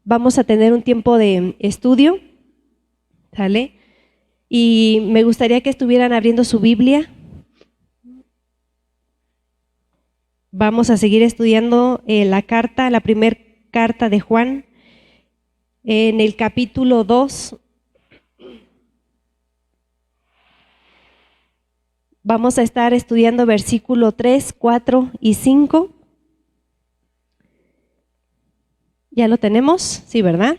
vamos a tener un tiempo de estudio, ¿sale? Y me gustaría que estuvieran abriendo su Biblia. Vamos a seguir estudiando la primera carta de Juan, en el capítulo 2. Vamos a estar estudiando versículo 3, 4 y 5. ¿Ya lo tenemos? Sí, ¿verdad?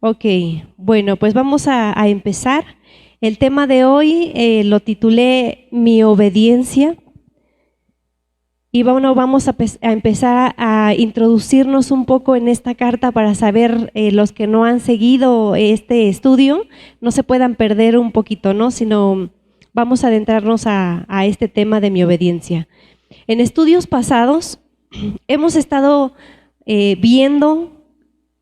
Ok, bueno, pues vamos a empezar. El tema de hoy lo titulé Mi obediencia. Y bueno, vamos a empezar a introducirnos un poco en esta carta para saber, los que no han seguido este estudio, no se puedan perder un poquito, ¿no? Sino vamos a adentrarnos a este tema de mi obediencia. En estudios pasados hemos estado viendo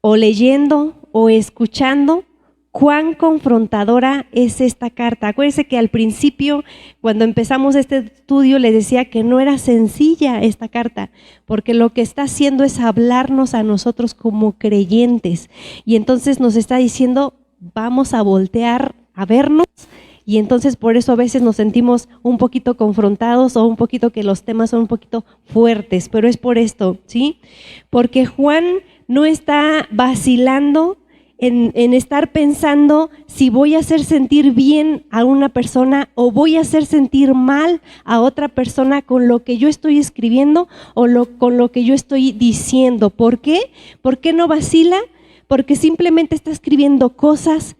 o leyendo o escuchando cuán confrontadora es esta carta. Acuérdense que al principio, cuando empezamos este estudio, les decía que no era sencilla esta carta, porque lo que está haciendo es hablarnos a nosotros como creyentes. Y entonces nos está diciendo, vamos a voltear a vernos. Y entonces por eso a veces nos sentimos un poquito confrontados o un poquito que los temas son un poquito fuertes, pero es por esto, ¿sí? Porque Juan no está vacilando en estar pensando si voy a hacer sentir bien a una persona o voy a hacer sentir mal a otra persona con lo que yo estoy escribiendo o con lo que yo estoy diciendo. ¿Por qué? ¿Por qué no vacila? Porque simplemente está escribiendo cosas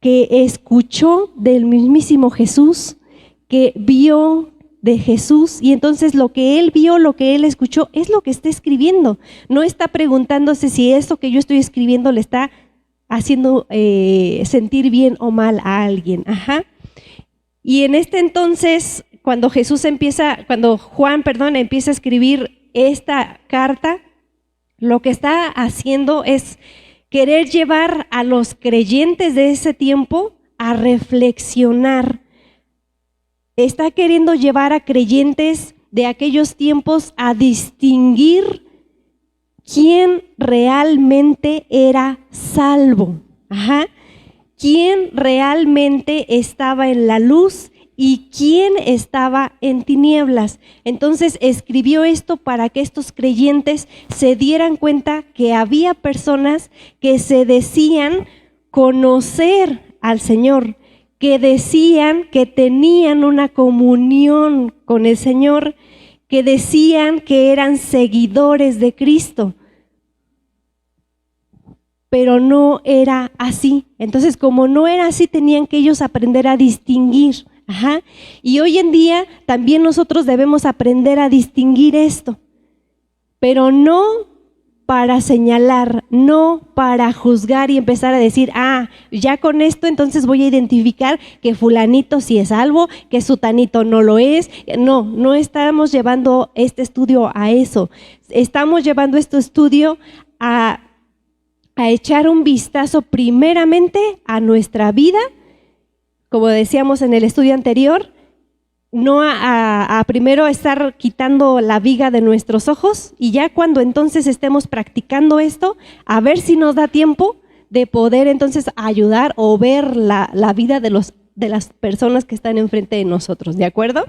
que escuchó del mismísimo Jesús, que vio de Jesús, y entonces lo que él vio, lo que él escuchó, es lo que está escribiendo. No está preguntándose si esto que yo estoy escribiendo le está haciendo sentir bien o mal a alguien. Y en este entonces, cuando Juan empieza a escribir esta carta, lo que está haciendo es querer llevar a los creyentes de ese tiempo a reflexionar. Está queriendo llevar a creyentes de aquellos tiempos a distinguir quién realmente era salvo. Quién realmente estaba en la luz y quién estaba en tinieblas. Entonces escribió esto para que estos creyentes se dieran cuenta que había personas que se decían conocer al Señor, que decían que tenían una comunión con el Señor, que decían que eran seguidores de Cristo, pero no era así. Entonces, como no era así, tenían que ellos aprender a distinguir. Y hoy en día también nosotros debemos aprender a distinguir esto, pero no para señalar, no para juzgar y empezar a decir, ya con esto entonces voy a identificar que fulanito sí es salvo, que sutanito no lo es. No estamos llevando este estudio a eso. Estamos llevando este estudio a echar un vistazo primeramente a nuestra vida, como decíamos en el estudio anterior, no a primero estar quitando la viga de nuestros ojos, y ya cuando entonces estemos practicando esto, a ver si nos da tiempo de poder entonces ayudar o ver la vida de las personas que están enfrente de nosotros, ¿de acuerdo?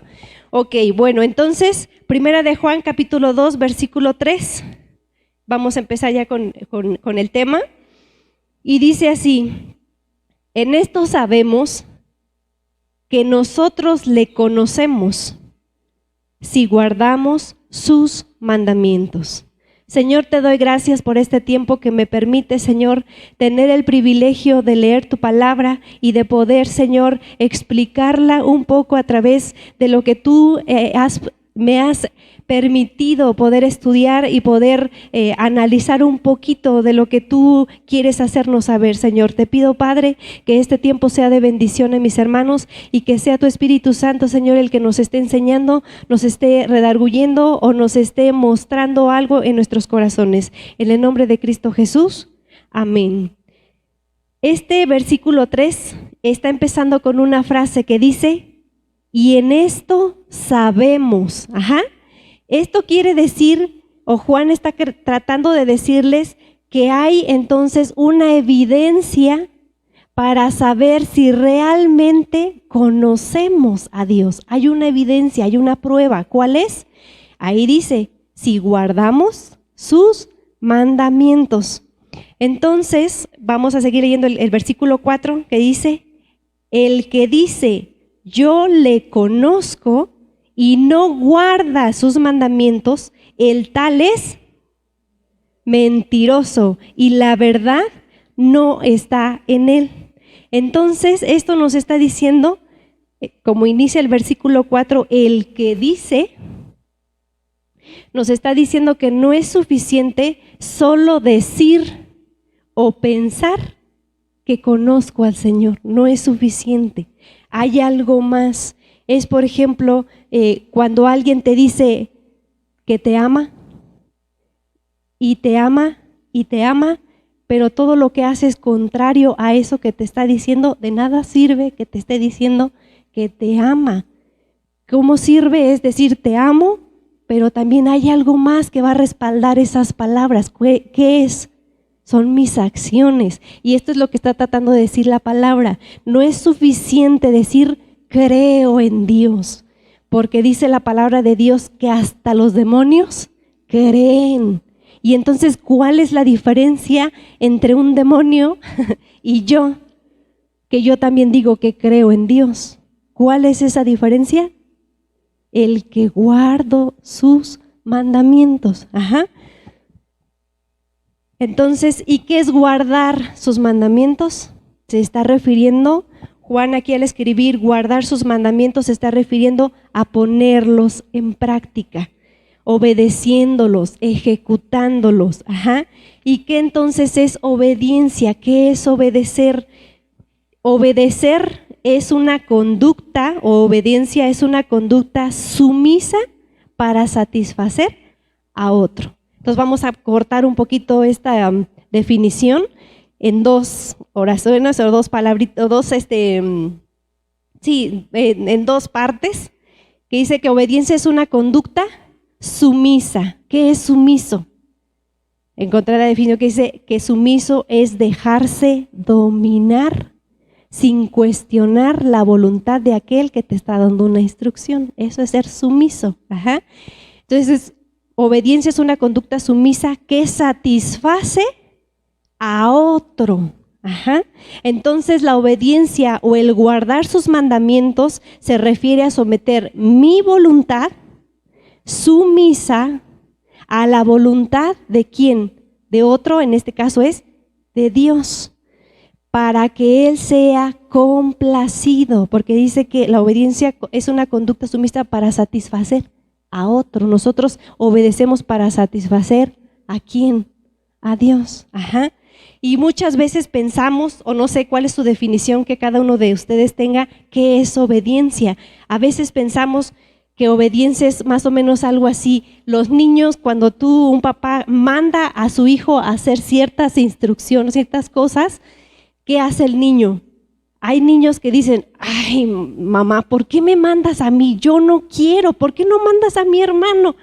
Ok, bueno, entonces, primera de Juan capítulo 2, versículo 3, vamos a empezar ya con el tema, y dice así: en esto sabemos que nosotros le conocemos si guardamos sus mandamientos. Señor, te doy gracias por este tiempo que me permite, Señor, tener el privilegio de leer tu palabra y de poder, Señor, explicarla un poco a través de lo que tú me has permitido poder estudiar y poder analizar un poquito de lo que tú quieres hacernos saber, Señor. Te pido, Padre, que este tiempo sea de bendición en mis hermanos y que sea tu Espíritu Santo, Señor, el que nos esté enseñando, nos esté redarguyendo o nos esté mostrando algo en nuestros corazones. En el nombre de Cristo Jesús, amén. Este versículo 3 está empezando con una frase que dice: y en esto sabemos. Esto quiere decir, o Juan está tratando de decirles que hay entonces una evidencia para saber si realmente conocemos a Dios. Hay una evidencia, hay una prueba. ¿Cuál es? Ahí dice, si guardamos sus mandamientos. Entonces, vamos a seguir leyendo el versículo 4 que dice, el que dice, yo le conozco y no guarda sus mandamientos, el tal es mentiroso y la verdad no está en él. Entonces, esto nos está diciendo, como inicia el versículo 4, el que dice, nos está diciendo que no es suficiente solo decir o pensar que conozco al Señor, no es suficiente. Hay algo más. Es, por ejemplo, cuando alguien te dice que te ama, y te ama, y te ama, pero todo lo que hace es contrario a eso que te está diciendo, de nada sirve que te esté diciendo que te ama. ¿Cómo sirve? Es decir, te amo, pero también hay algo más que va a respaldar esas palabras. ¿Qué es? Son mis acciones. Y esto es lo que está tratando de decir la palabra. No es suficiente decir creo en Dios, porque dice la palabra de Dios que hasta los demonios creen. Y entonces, ¿cuál es la diferencia entre un demonio y yo? Que yo también digo que creo en Dios. ¿Cuál es esa diferencia? El que guardo sus mandamientos. Ajá. Entonces, ¿y qué es guardar sus mandamientos? Se está refiriendo, Juan aquí al escribir guardar sus mandamientos, se está refiriendo a ponerlos en práctica, obedeciéndolos, ejecutándolos. Ajá. ¿Y qué entonces es obediencia? ¿Qué es obedecer? Obedecer es una conducta, o obediencia es una conducta sumisa para satisfacer a otro. Entonces vamos a cortar un poquito esta definición en dos oraciones o dos palabritas, en dos partes, que dice que obediencia es una conducta sumisa. ¿Qué es sumiso? Encontré la definición que dice que sumiso es dejarse dominar sin cuestionar la voluntad de aquel que te está dando una instrucción. Eso es ser sumiso. Ajá. Entonces, obediencia es una conducta sumisa que satisface a otro. Ajá. Entonces, la obediencia o el guardar sus mandamientos se refiere a someter mi voluntad sumisa a la voluntad de quién, de otro, en este caso es de Dios, para que Él sea complacido, porque dice que la obediencia es una conducta sumisa para satisfacer a otro. Nosotros obedecemos para satisfacer ¿a quién? A Dios. Ajá. Y muchas veces pensamos, o no sé cuál es su definición que cada uno de ustedes tenga, ¿qué es obediencia? A veces pensamos que obediencia es más o menos algo así. Los niños, cuando un papá manda a su hijo a hacer ciertas instrucciones, ciertas cosas, ¿qué hace el niño? Hay niños que dicen, ay, mamá, ¿por qué me mandas a mí? Yo no quiero, ¿por qué no mandas a mi hermano?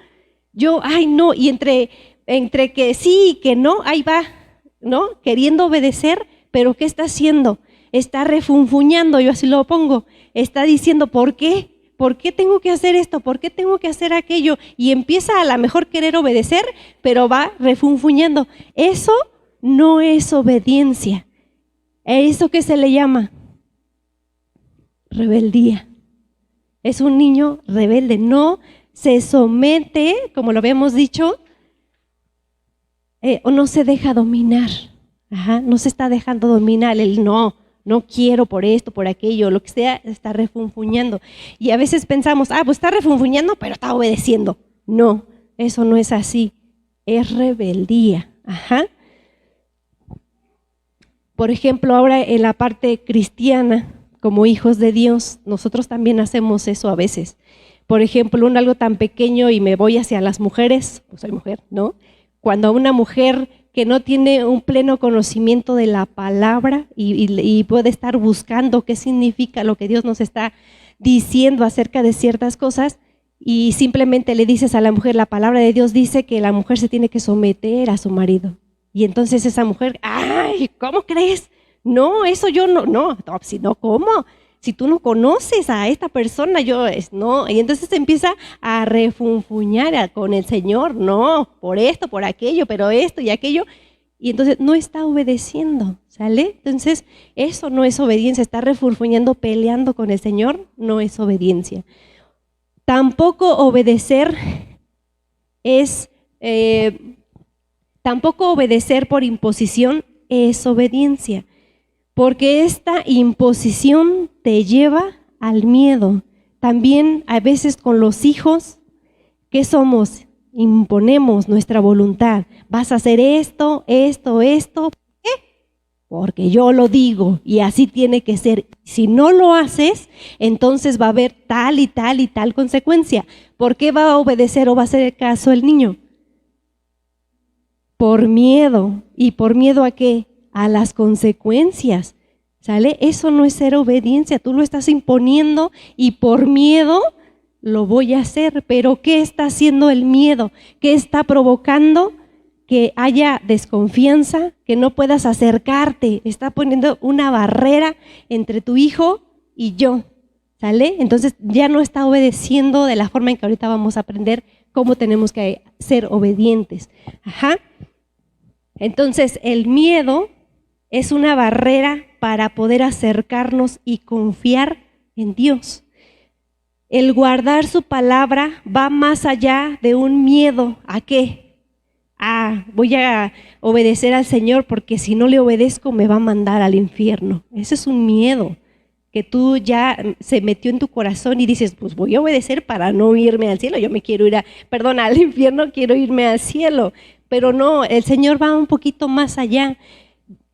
Yo, ay, no, y entre que sí y que no, ahí va, ¿no? Queriendo obedecer, pero ¿qué está haciendo? Está refunfuñando, yo así lo pongo, está diciendo, ¿por qué? ¿Por qué tengo que hacer esto? ¿Por qué tengo que hacer aquello? Y empieza a lo mejor querer obedecer, pero va refunfuñando. Eso no es obediencia. ¿Eso qué se le llama? Rebeldía. Es un niño rebelde, no se somete, como lo habíamos dicho, o no se deja dominar. Ajá, no se está dejando dominar, él no quiero por esto, por aquello, lo que sea, está refunfuñando. Y a veces pensamos, pues está refunfuñando, pero está obedeciendo. No, eso no es así, es rebeldía. Ajá. Por ejemplo, ahora en la parte cristiana, como hijos de Dios, nosotros también hacemos eso a veces. Por ejemplo, algo tan pequeño, y me voy hacia las mujeres, pues soy mujer, ¿no? Cuando una mujer que no tiene un pleno conocimiento de la palabra y puede estar buscando qué significa lo que Dios nos está diciendo acerca de ciertas cosas, y simplemente le dices a la mujer, la palabra de Dios dice que la mujer se tiene que someter a su marido. Y entonces esa mujer, ¡ay! ¿Cómo crees? No, eso yo no, si no, ¿cómo? Si tú no conoces a esta persona, no. Y entonces empieza a refunfuñar con el Señor, no, por esto, por aquello, pero esto y aquello. Y entonces no está obedeciendo, ¿sale? Entonces eso no es obediencia, está refunfuñando, peleando con el Señor, no es obediencia. Tampoco obedecer tampoco obedecer por imposición es obediencia, porque esta imposición te lleva al miedo. También a veces con los hijos, ¿qué somos? Imponemos nuestra voluntad. Vas a hacer esto. ¿Por qué? Porque yo lo digo y así tiene que ser. Si no lo haces, entonces va a haber tal y tal y tal consecuencia. ¿Por qué va a obedecer o va a hacer caso el niño? Por miedo. ¿Y por miedo a qué? A las consecuencias, ¿sale? Eso no es ser obediencia, tú lo estás imponiendo y por miedo lo voy a hacer. Pero ¿qué está haciendo el miedo? ¿Qué está provocando? Que haya desconfianza, que no puedas acercarte, está poniendo una barrera entre tu hijo y yo, ¿sale? Entonces ya no está obedeciendo de la forma en que ahorita vamos a aprender cómo tenemos que ser obedientes. Entonces el miedo es una barrera para poder acercarnos y confiar en Dios. El guardar su palabra va más allá de un miedo. ¿A qué? Voy a obedecer al Señor porque si no le obedezco me va a mandar al infierno. Ese es un miedo que tú ya se metió en tu corazón y dices, pues voy a obedecer para no irme al cielo. Yo me quiero ir al infierno, quiero irme al cielo. Pero no, el Señor va un poquito más allá.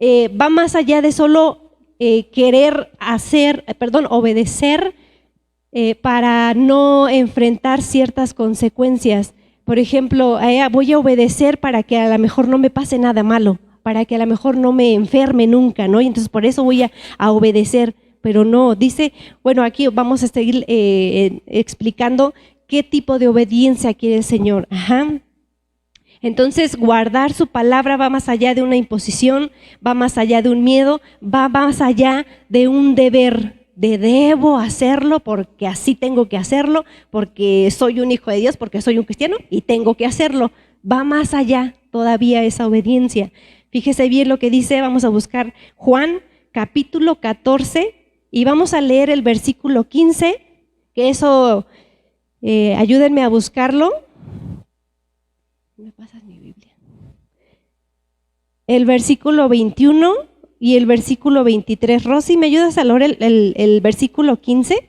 Va más allá de solo querer obedecer para no enfrentar ciertas consecuencias. Por ejemplo, voy a obedecer para que a lo mejor no me pase nada malo, para que a lo mejor no me enferme nunca, ¿no? Y entonces por eso voy a obedecer, pero no, dice, bueno, aquí vamos a seguir explicando qué tipo de obediencia quiere el Señor. Entonces, guardar su palabra va más allá de una imposición, va más allá de un miedo, va más allá de un deber. Debo hacerlo porque así tengo que hacerlo, porque soy un hijo de Dios, porque soy un cristiano y tengo que hacerlo. Va más allá todavía esa obediencia. Fíjese bien lo que dice, vamos a buscar Juan capítulo 14 y vamos a leer el versículo 15, que eso, ayúdenme a buscarlo. ¿Me pasas mi Biblia? El versículo 21 y el versículo 23. Rosy, ¿me ayudas a leer el versículo 15?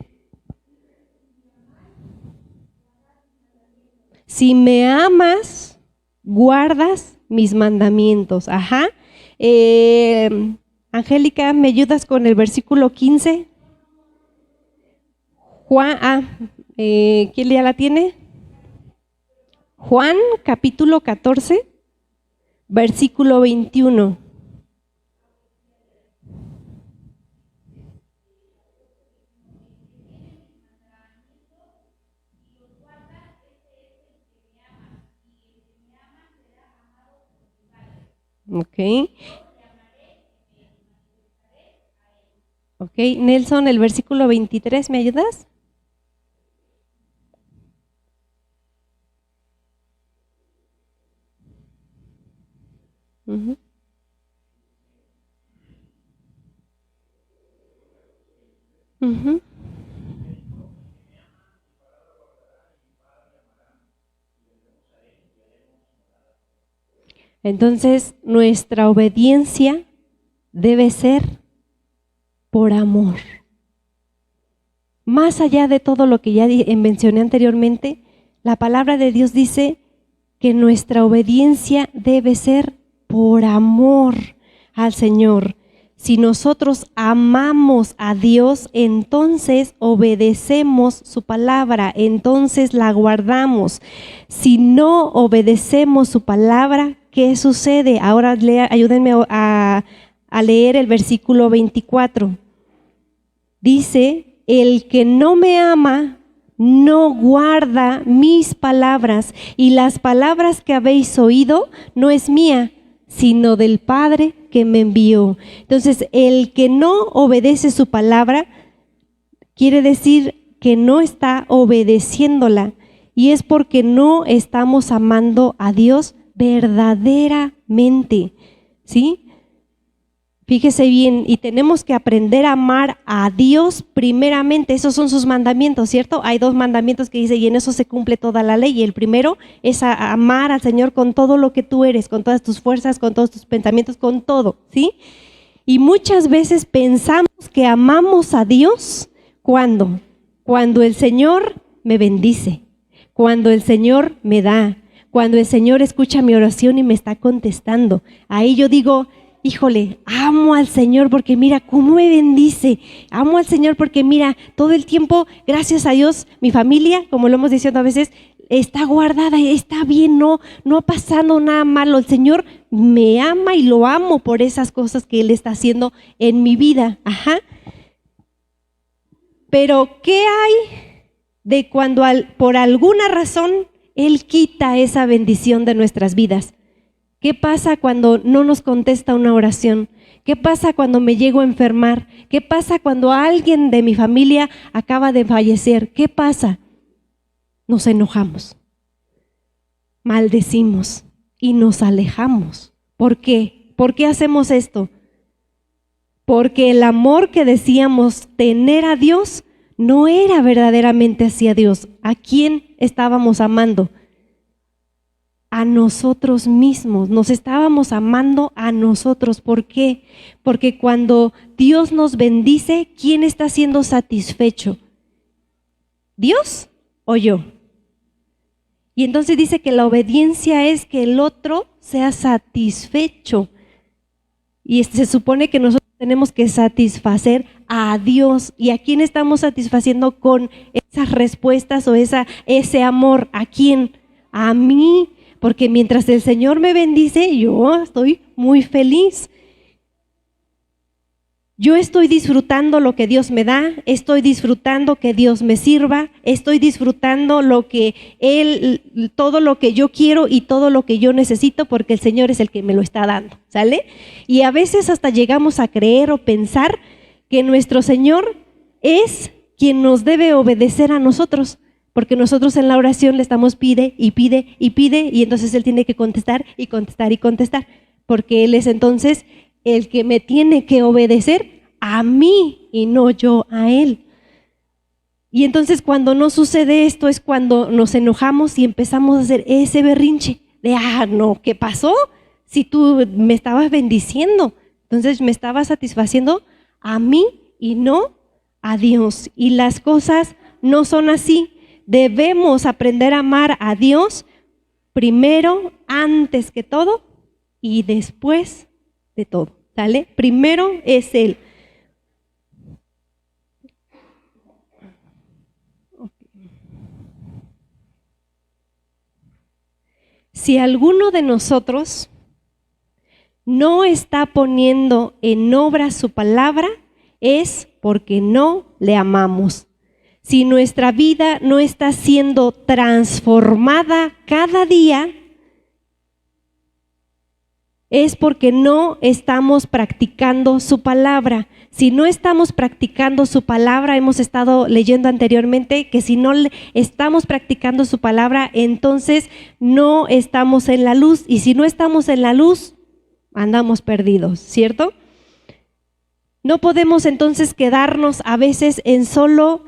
Si me amas, guardas mis mandamientos. Angélica, ¿me ayudas con el versículo 15? ¿Quién ya la tiene? Juan capítulo 14, versículo 21. Ok, Nelson, el versículo 23, ¿me ayudas? Uh-huh. Uh-huh. Entonces, nuestra obediencia debe ser por amor. Más allá de todo lo que ya mencioné anteriormente, la palabra de Dios dice que nuestra obediencia debe ser por amor al Señor. Si nosotros amamos a Dios, entonces obedecemos su palabra, entonces la guardamos. Si no obedecemos su palabra, ¿qué sucede? Ahora ayúdenme a leer el versículo 24. Dice, el que no me ama no guarda mis palabras, y las palabras que habéis oído no es mía, sino del Padre que me envió. Entonces, el que no obedece su palabra quiere decir que no está obedeciéndola, y es porque no estamos amando a Dios verdaderamente, ¿sí? Fíjese bien, y tenemos que aprender a amar a Dios primeramente. Esos son sus mandamientos, ¿cierto? Hay 2 mandamientos que dice, y en eso se cumple toda la ley. Y el primero es amar al Señor con todo lo que tú eres, con todas tus fuerzas, con todos tus pensamientos, con todo, ¿sí? Y muchas veces pensamos que amamos a Dios cuando el Señor me bendice, cuando el Señor me da, cuando el Señor escucha mi oración y me está contestando. Ahí yo digo, híjole, amo al Señor porque mira cómo me bendice. Amo al Señor porque mira, todo el tiempo, gracias a Dios, mi familia, como lo hemos diciendo a veces, está guardada, está bien, no ha pasado nada malo. El Señor me ama y lo amo por esas cosas que Él está haciendo en mi vida. Ajá. Pero, ¿qué hay de cuando por alguna razón Él quita esa bendición de nuestras vidas? ¿Qué pasa cuando no nos contesta una oración? ¿Qué pasa cuando me llego a enfermar? ¿Qué pasa cuando alguien de mi familia acaba de fallecer? ¿Qué pasa? Nos enojamos, maldecimos y nos alejamos. ¿Por qué? ¿Por qué hacemos esto? Porque el amor que decíamos tener a Dios no era verdaderamente hacia Dios. ¿A quién estábamos amando? A nosotros mismos, nos estábamos amando a nosotros. ¿Por qué? Porque cuando Dios nos bendice, ¿quién está siendo satisfecho? ¿Dios o yo? Y entonces dice que la obediencia es que el otro sea satisfecho. Y se supone que nosotros tenemos que satisfacer a Dios. ¿Y a quién estamos satisfaciendo con esas respuestas o ese amor? ¿A quién? A mí. Porque mientras el Señor me bendice, yo estoy muy feliz. Yo estoy disfrutando lo que Dios me da, estoy disfrutando que Dios me sirva, estoy disfrutando todo lo que yo quiero y todo lo que yo necesito, porque el Señor es el que me lo está dando, ¿sale? Y a veces hasta llegamos a creer o pensar que nuestro Señor es quien nos debe obedecer a nosotros. Porque nosotros en la oración le estamos pide y pide y pide, y entonces Él tiene que contestar y contestar y contestar, porque Él es entonces el que me tiene que obedecer a mí y no yo a Él. Y entonces cuando no sucede esto es cuando nos enojamos y empezamos a hacer ese berrinche de, no, ¿qué pasó? Si tú me estabas bendiciendo, entonces me estabas satisfaciendo a mí y no a Dios. Y las cosas no son así. Debemos aprender a amar a Dios primero, antes que todo, y después de todo, ¿sale? Primero es Él. Si alguno de nosotros no está poniendo en obra su palabra, es porque no le amamos. Si nuestra vida no está siendo transformada cada día, es porque no estamos practicando su palabra. Si no estamos practicando su palabra, hemos estado leyendo anteriormente que si no estamos practicando su palabra, entonces no estamos en la luz. Y si no estamos en la luz, andamos perdidos, ¿cierto? No podemos entonces quedarnos a veces en solo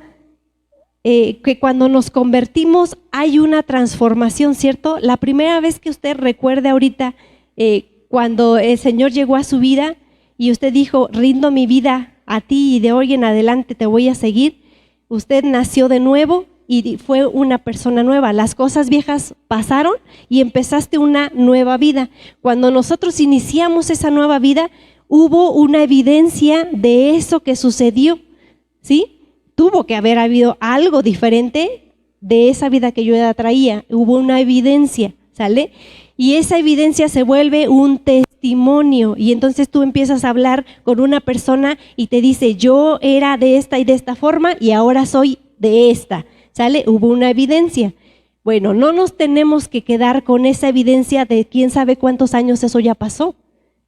que cuando nos convertimos hay una transformación, ¿cierto? La primera vez que usted recuerde ahorita cuando el Señor llegó a su vida y usted dijo, rindo mi vida a ti y de hoy en adelante te voy a seguir, usted nació de nuevo y fue una persona nueva. Las cosas viejas pasaron y empezaste una nueva vida. Cuando nosotros iniciamos esa nueva vida, hubo una evidencia de eso que sucedió, ¿sí? Tuvo que haber habido algo diferente de esa vida que yo ya traía. Hubo una evidencia, ¿sale? Y esa evidencia se vuelve un testimonio. Y entonces tú empiezas a hablar con una persona y te dice, yo era de esta y de esta forma y ahora soy de esta, ¿sale? Hubo una evidencia. Bueno, no nos tenemos que quedar con esa evidencia de quién sabe cuántos años eso ya pasó.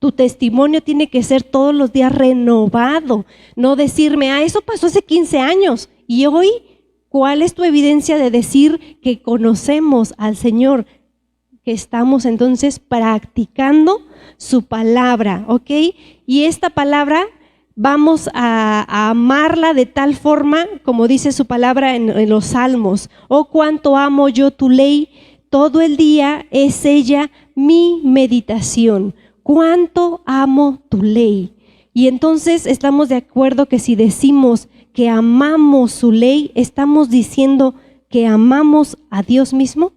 Tu testimonio tiene que ser todos los días renovado. No decirme, eso pasó hace 15 años. Y hoy, ¿cuál es tu evidencia de decir que conocemos al Señor? Que estamos entonces practicando su palabra, ¿ok? Y esta palabra vamos a amarla de tal forma, como dice su palabra en los Salmos. Oh, cuánto amo yo tu ley, todo el día es ella mi meditación. Cuánto amo tu ley. Y entonces estamos de acuerdo que si decimos que amamos su ley, estamos diciendo que amamos a Dios mismo.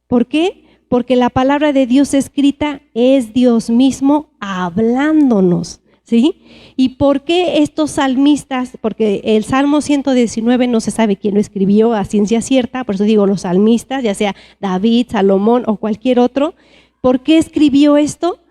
¿Por qué? Porque la palabra de Dios escrita es Dios mismo hablándonos, ¿sí? ¿Y por qué estos salmistas? Porque el Salmo 119 no se sabe quién lo escribió a ciencia cierta, por eso digo los salmistas, ya sea David, Salomón o cualquier otro. ¿Por qué escribió esto?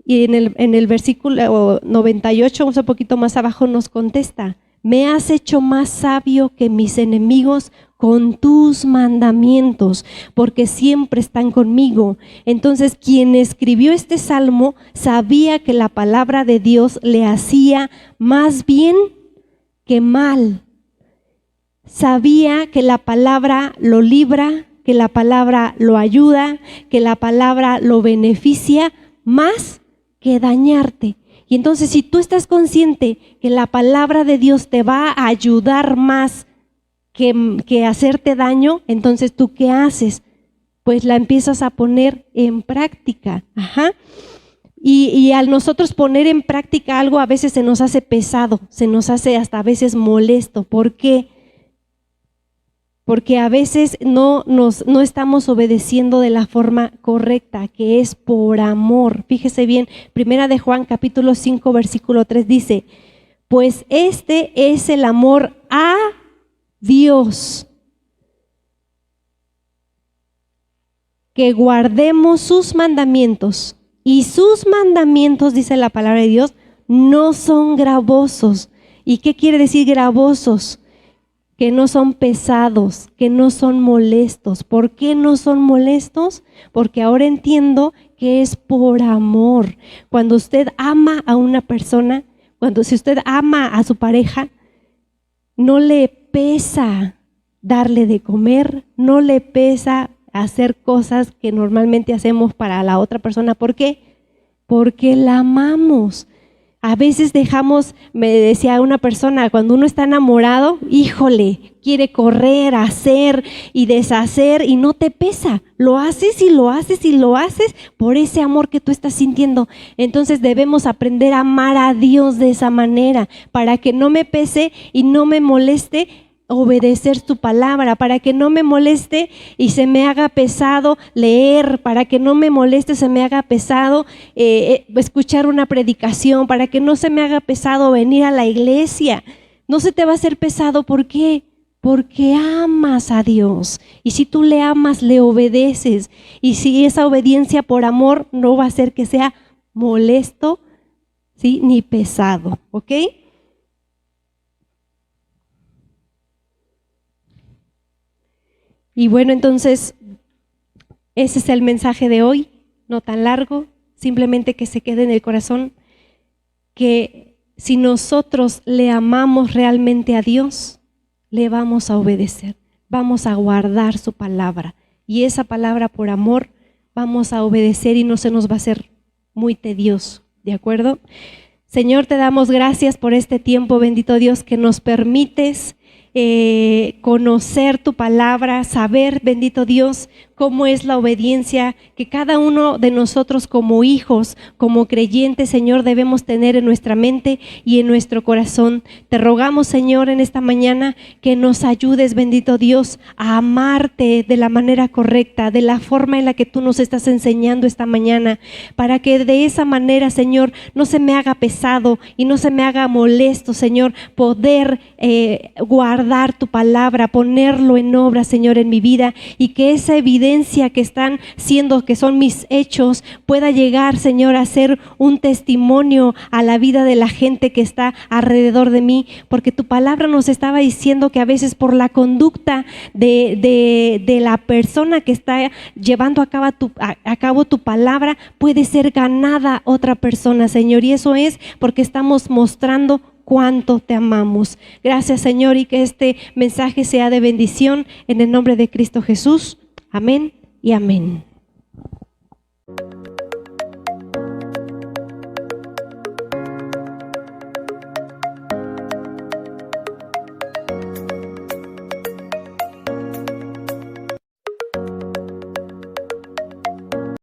Y en el versículo 98, un poquito más abajo, nos contesta: me has hecho más sabio que mis enemigos con tus mandamientos, porque siempre están conmigo. Entonces, quien escribió este salmo sabía que la palabra de Dios le hacía más bien que mal. Sabía que la palabra lo libra, que la palabra lo ayuda, que la palabra lo beneficia más que dañarte. Y entonces, si tú estás consciente que la palabra de Dios te va a ayudar más que hacerte daño, entonces ¿tú qué haces? Pues la empiezas a poner en práctica. Ajá. Y al nosotros poner en práctica algo, a veces se nos hace pesado, se nos hace hasta a veces molesto. ¿Por qué? Porque a veces no estamos obedeciendo de la forma correcta, que es por amor. Fíjese bien, 1 de Juan capítulo 5 versículo 3 dice: pues este es el amor a Dios, que guardemos sus mandamientos. Y sus mandamientos, dice la palabra de Dios, no son gravosos. ¿Y qué quiere decir gravosos? Que no son pesados, que no son molestos. ¿Por qué no son molestos? Porque ahora entiendo que es por amor. Cuando usted ama a una persona, si usted ama a su pareja, no le pesa darle de comer, no le pesa hacer cosas que normalmente hacemos para la otra persona. ¿Por qué? Porque la amamos. A veces me decía una persona, cuando uno está enamorado, híjole, quiere correr, hacer y deshacer y no te pesa. Lo haces y lo haces y lo haces por ese amor que tú estás sintiendo. Entonces debemos aprender a amar a Dios de esa manera, para que no me pese y no me moleste obedecer tu palabra, para que no me moleste y se me haga pesado leer, para que no me moleste, se me haga pesado escuchar una predicación, para que no se me haga pesado venir a la iglesia. No se te va a hacer pesado. ¿Por qué? Porque amas a Dios. Y si tú le amas, le obedeces. Y si esa obediencia por amor no va a hacer que sea molesto, ¿sí? Ni pesado, ¿ok? Y bueno, entonces, ese es el mensaje de hoy, no tan largo, simplemente que se quede en el corazón, que si nosotros le amamos realmente a Dios, le vamos a obedecer, vamos a guardar su palabra. Y esa palabra por amor vamos a obedecer y no se nos va a hacer muy tedioso, ¿de acuerdo? Señor, te damos gracias por este tiempo, bendito Dios, que nos permites conocer tu palabra, saber, bendito Dios, cómo es la obediencia que cada uno de nosotros como hijos, como creyentes, Señor, debemos tener en nuestra mente y en nuestro corazón. Te rogamos, Señor, en esta mañana que nos ayudes, bendito Dios, a amarte de la manera correcta, de la forma en la que tú nos estás enseñando esta mañana, para que de esa manera, Señor, no se me haga pesado y no se me haga molesto, Señor, poder guardar tu palabra, ponerlo en obra, Señor, en mi vida, y que esa evidencia, evidencia que están siendo, que son mis hechos, pueda llegar, Señor, a ser un testimonio a la vida de la gente que está alrededor de mí, porque tu palabra nos estaba diciendo que a veces por la conducta de la persona que está llevando a cabo tu palabra, puede ser ganada otra persona, Señor, y eso es porque estamos mostrando cuánto te amamos. Gracias, Señor, y que este mensaje sea de bendición en el nombre de Cristo Jesús. Amén y amén.